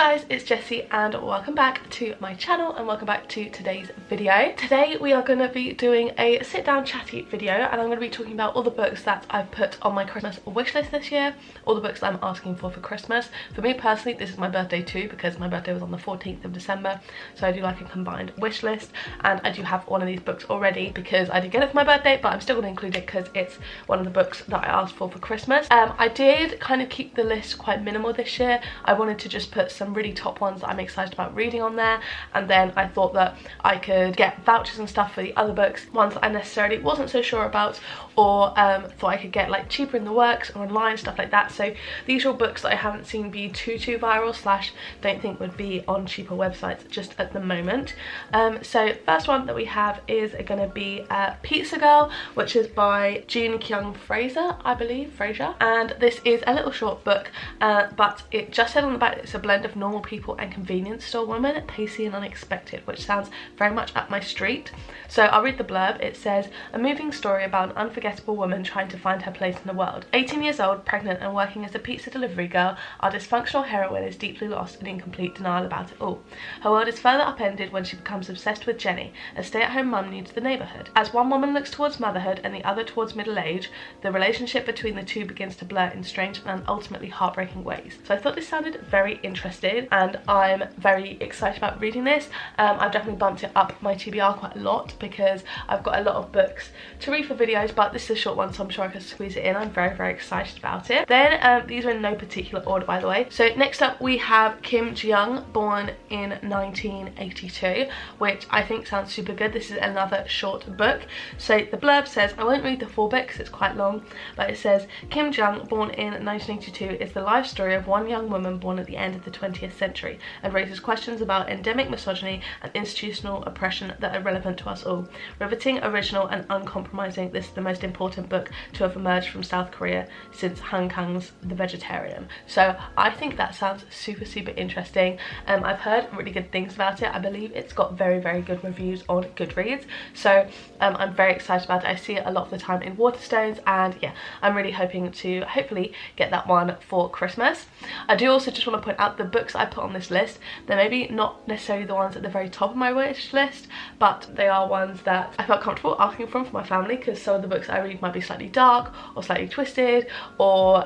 guys, it's Jessie and welcome back to my channel and welcome back to today's video. Today we are going to be doing a sit down chatty video and I'm going to be talking about all the books that I've put on my Christmas wish list this year, all the books that I'm asking for Christmas. For me personally, this is my birthday too because my birthday was on the 14th of December, so I do like a combined wish list, and I do have one of these books already because I did get it for my birthday, but I'm still going to include it because it's one of the books that I asked for Christmas. I did kind of keep the list quite minimal this year. I wanted to just put some really top ones that I'm excited about reading on there, and then I thought that I could get vouchers and stuff for the other books, ones that I necessarily wasn't so sure about or thought I could get like cheaper in the works or online, stuff like that. So these are books that I haven't seen be too viral slash don't think would be on cheaper websites just at the moment. So first one that we have is going to be Pizza Girl, which is by June Fraser, I believe, and this is a little short book, but it just said on the back it's a blend of normal people and convenience store women, pacey and unexpected, which sounds very much up my street. So I'll read the blurb. It says, a moving story about an unforgettable woman trying to find her place in the world. 18 years old, pregnant and working as a pizza delivery girl, our dysfunctional heroine is deeply lost and in complete denial about it all. Her world is further upended when she becomes obsessed with Jenny, a stay-at-home mum new to the neighbourhood. As one woman looks towards motherhood and the other towards middle age, the relationship between the two begins to blur in strange and ultimately heartbreaking ways. So I thought this sounded very interesting and I'm very excited about reading this. I've definitely bumped it up my TBR quite a lot because I've got a lot of books to read for videos, but this is a short one, so I'm sure I can squeeze it in. I'm very excited about it. Then these are in no particular order, by the way. So next up we have Jong Born in 1982, which I think sounds super good. This is another short book. So the blurb says, I won't read the full book because it's quite long, but it says, Jong Born in 1982 is the life story of one young woman born at the end of the 20th century and raises questions about endemic misogyny and institutional oppression that are relevant to us all. Riveting, original and uncompromising, this is the most important book to have emerged from South Korea since Han Kang's The Vegetarian. So I think that sounds super interesting. I've heard really good things about it. I believe it's got very good reviews on Goodreads, so I'm very excited about it. I see it a lot of the time in Waterstones, and yeah, I'm really hoping to hopefully get that one for Christmas. I do also just want to point out the books I put on this list, they're maybe not necessarily the ones at the very top of my wish list, but they are ones that I felt comfortable asking for my family, because some of the books I read might be slightly dark or slightly twisted or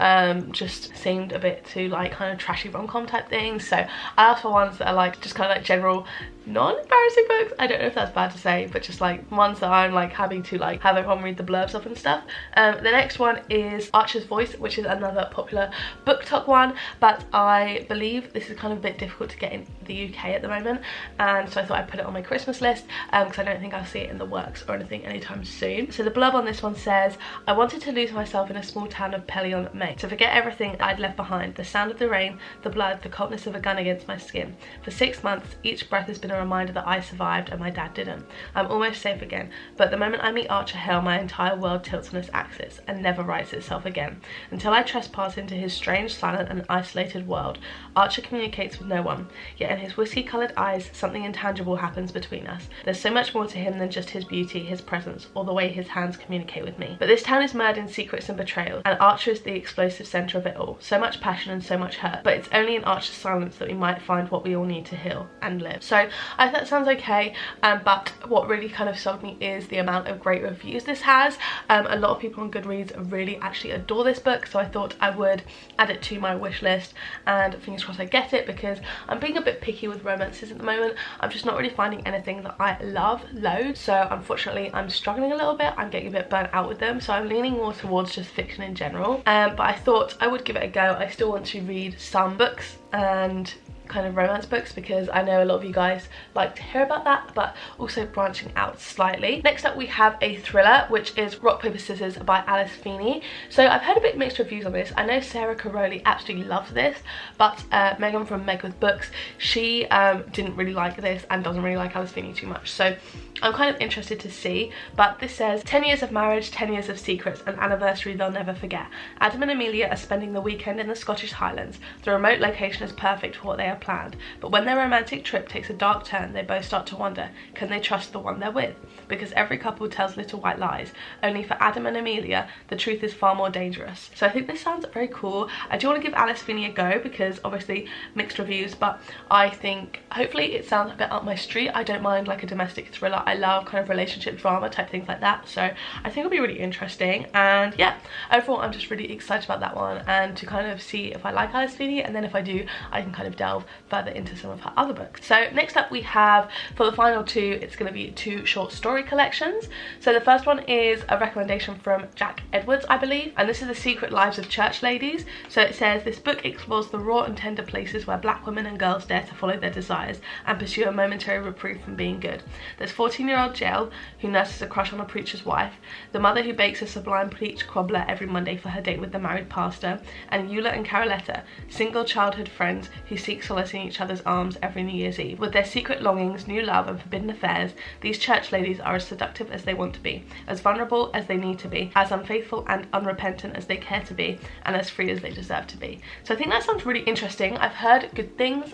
just seemed a bit too like kind of trashy rom-com type things. So I asked for ones that are like just kind of like general non-embarrassing books. I don't know if that's bad to say, but just like ones that I'm like having to like have everyone read the blurbs of and stuff. The next one is Archer's Voice, which is another popular BookTok one, but I believe this is kind of a bit difficult to get in the UK at the moment, and so I thought I'd put it on my Christmas list because I don't think I'll see it in the works or anything anytime soon. So the blurb on this one says, I wanted to lose myself in a small town of Pelion, Maine, to forget everything I'd left behind, the sound of the rain, the blood, the coldness of a gun against my skin. For 6 months, each breath has been a reminder that I survived and my dad didn't. I'm almost safe again, but the moment I meet Archer Hill, my entire world tilts on its axis and never rights itself again. Until I trespass into his strange, silent and isolated world, Archer communicates with no one, yet in his whiskey-coloured eyes, something intangible happens between us. There's so much more to him than just his beauty, his presence, or the way his hands communicate with me. But this town is mired in secrets and betrayal, and Archer is the explosive centre of it all. So much passion and so much hurt, but it's only in Archer's silence that we might find what we all need to heal and live. So I thought that sounds okay, but what really kind of sold me is the amount of great reviews this has. A lot of people on Goodreads really actually adore this book, so I thought I would add it to my wish list, and fingers crossed I get it, because I'm being a bit picky with romances at the moment. I'm just not really finding anything that I love loads, so unfortunately I'm struggling a little bit. I'm getting a bit burnt out with them, so I'm leaning more towards just fiction in general, but I thought I would give it a go. I still want to read some books and kind of romance books because I know a lot of you guys like to hear about that, but also branching out slightly. Next up we have a thriller, which is Rock Paper Scissors by Alice Feeney. So I've heard a bit mixed reviews on this. I know Sarah Caroli absolutely loves this, but Megan from Meg with Books, she didn't really like this and doesn't really like Alice Feeney too much, so I'm kind of interested to see. But this says, 10 years of marriage, 10 years of secrets, an anniversary they'll never forget. Adam and Amelia are spending the weekend in the Scottish Highlands. The remote location as perfect for what they have planned, but when their romantic trip takes a dark turn, they both start to wonder, can they trust the one they're with? Because every couple tells little white lies, only for Adam and Amelia, the truth is far more dangerous. So I think this sounds very cool. I do want to give Alice Finney a go, because obviously mixed reviews, but I think hopefully it sounds a bit up my street. I don't mind like a domestic thriller. I love kind of relationship drama type things like that, so I think it'll be really interesting. And yeah, overall I'm just really excited about that one, and to kind of see if I like Alice Finney, and then if I do, I can kind of delve further into some of her other books. So next up we have, for the final two, it's going to be 2 short story collections. So the first one is a recommendation from Jack Edwards, I believe, and this is The Secret Lives of Church Ladies. So it says, this book explores the raw and tender places where black women and girls dare to follow their desires and pursue a momentary reprieve from being good. There's 14-year-old Jill, who nurses a crush on a preacher's wife, the mother who bakes a sublime peach cobbler every Monday for her date with the married pastor, and Eula and Caroletta, single childhood friends who seek solace in each other's arms every New Year's Eve. With their secret longings, new love and forbidden affairs, these church ladies are as seductive as they want to be, as vulnerable as they need to be, as unfaithful and unrepentant as they care to be, and as free as they deserve to be. So I think that sounds really interesting. I've heard good things,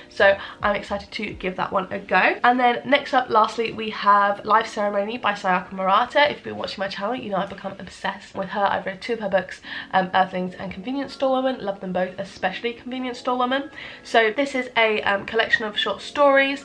so I'm excited to give that one a go. And then next up, lastly, we have Life Ceremony by Sayaka Murata. If you've been watching my channel, you know I've become obsessed with her. I've read 2 of her books, Earthlings and Convenience Store Woman. Love them both, especially Convenience Store Woman. So this is a collection of short stories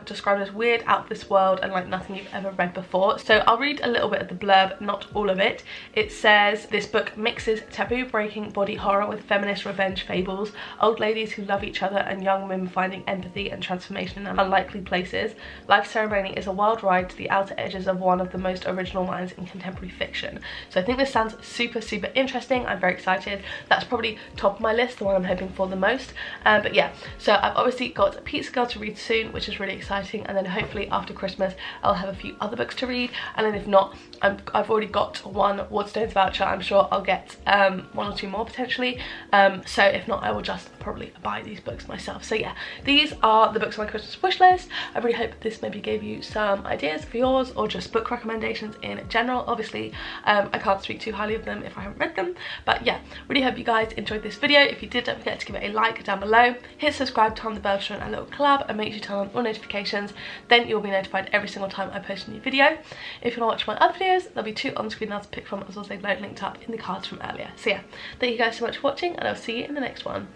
described as weird, out of this world, and like nothing you've ever read before. So I'll read a little bit of the blurb, not all of it. It says, this book mixes taboo-breaking body horror with feminist revenge fables, old ladies who love each other, and young women finding empathy and transformation in unlikely places. Life Ceremony is a wild ride to the outer edges of one of the most original minds in contemporary fiction. So I think this sounds super interesting. I'm very excited. That's probably top of my list, the one I'm hoping for the most. But yeah, so I've obviously got Pizza Girl to read soon, which is really exciting, and then hopefully after Christmas I'll have a few other books to read, and then if not, I've already got one Waterstones voucher. I'm sure I'll get 1 or 2 more potentially, so if not, I will just probably buy these books myself. So yeah, these are the books on my Christmas wish list. I really hope this maybe gave you some ideas for yours, or just book recommendations in general. Obviously I can't speak too highly of them if I haven't read them, but yeah, really hope you guys enjoyed this video. If you did, don't forget to give it a like down below, hit subscribe, turn on the bell to join a little collab, and make sure you turn on all notifications, then you'll be notified every single time I post a new video. If you want to watch my other videos, there'll be 2 on screen now to pick from, as well as they've linked up in the cards from earlier. So yeah, thank you guys so much for watching, and I'll see you in the next one.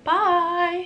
Bye!